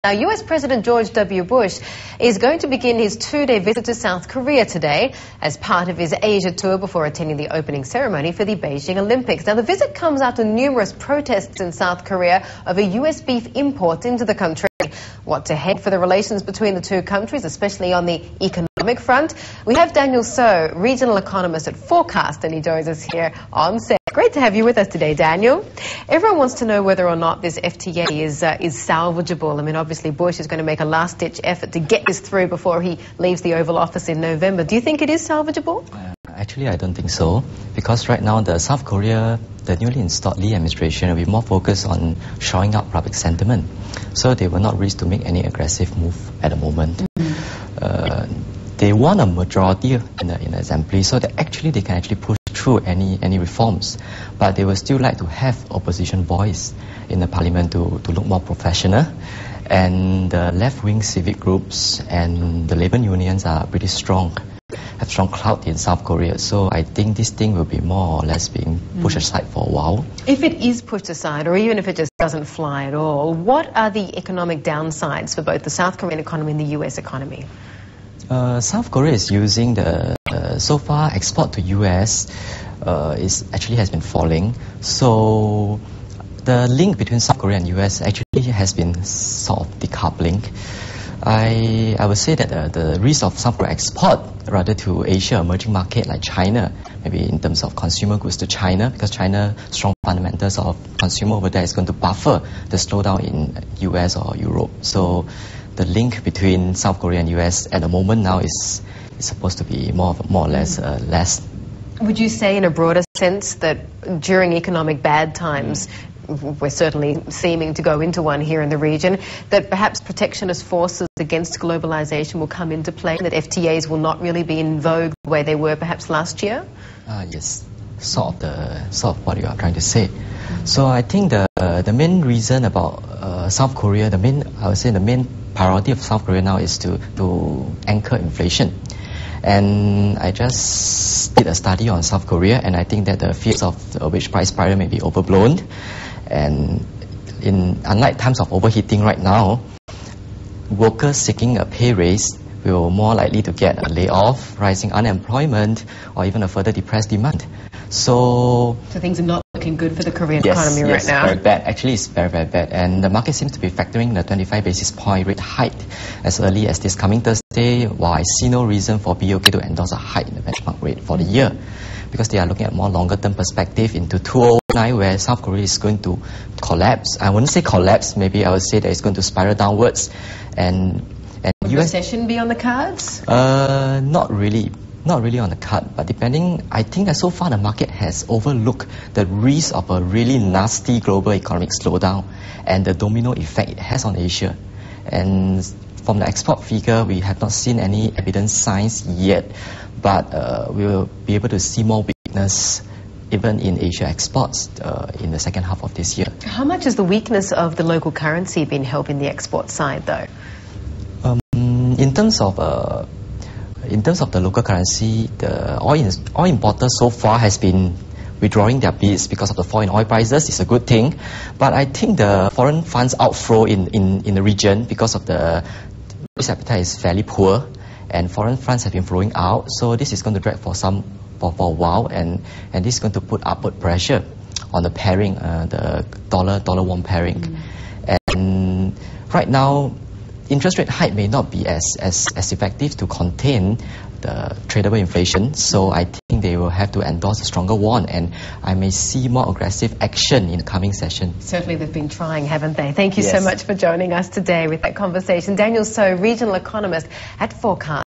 Now, US President George W. Bush is going to begin his two-day visit to South Korea today as part of his Asia tour before attending the opening ceremony for the Beijing Olympics. Now, the visit comes after numerous protests in South Korea over US beef imports into the country. What's ahead for the relations between the two countries, especially on the economic front? We have Daniel So, regional economist at Forecast, and he joins us here on set. Great to have you with us today, Daniel. Everyone wants to know whether or not this FTA is salvageable. I mean, obviously Bush is going to make a last-ditch effort to get this through before he leaves the Oval Office in November. Do you think it is salvageable? Actually, I don't think so, because right now the South Korea, the newly installed Lee administration will be more focused on shoring up public sentiment. So they will not risk to make any aggressive move at the moment. They want a majority in the assembly, so that they can push through any reforms, but they will still like to have opposition voice in the parliament to look more professional. And the left-wing civic groups and the labor unions are pretty strong, have strong clout in South Korea. So I think this thing will be more or less being pushed aside for a while. If it is pushed aside, or even if it just doesn't fly at all, what are the economic downsides for both the South Korean economy and the US economy? South Korea is using so far export to US has been falling. So the link between South Korea and US actually has been sort of decoupling. I would say that the risk of South Korea export rather to Asia emerging market like China, maybe in terms of consumer goods to China, because China strong fundamentals of consumer over there is going to buffer the slowdown in US or Europe. So the link between South Korea and US at the moment now is supposed to be more or less less. Would you say in a broader sense that during economic bad times, we're certainly seeming to go into one here in the region, that perhaps protectionist forces against globalization will come into play, that FTAs will not really be in vogue the way they were perhaps last year? Yes, sort of what you are trying to say. So I think the main reason about South Korea, the main priority of South Korea now is to anchor inflation. And I just did a study on South Korea, and I think that the fears of the wage price spiral may be overblown. And unlike times of overheating right now, workers seeking a pay raise will more likely to get a layoff, rising unemployment, or even a further depressed demand. So things are not looking good for the Korean economy right now. Yes, very bad. Actually, it's very, very bad. And the market seems to be factoring the 25 basis point rate hike as early as this coming Thursday, while I see no reason for BOK to endorse a hike in the benchmark rate for the year, because they are looking at more longer-term perspective into 2009, where South Korea is going to collapse. I wouldn't say collapse, maybe I would say that it's going to spiral downwards. And would recession be on the cards? Not really on the card, but I think that so far the market has overlooked the risk of a really nasty global economic slowdown and the domino effect it has on Asia. And from the export figure, we have not seen any evidence signs yet, but we will be able to see more weakness even in Asia exports in the second half of this year. How much has the weakness of the local currency been helping the export side, though? In terms of the local currency, the oil importers so far has been withdrawing their bids because of the fall in oil prices. It's a good thing, but I think the foreign funds outflow in the region, because of the risk appetite is fairly poor, and foreign funds have been flowing out. So this is going to drag for a while, and this is going to put upward pressure on the pairing, the dollar-won pairing. And right now, interest rate hike may not be as effective to contain the tradable inflation, so I think they will have to endorse a stronger won, and I may see more aggressive action in the coming session. Certainly they've been trying, haven't they? Thank you so much for joining us today with that conversation. Daniel So, regional economist at Forecast.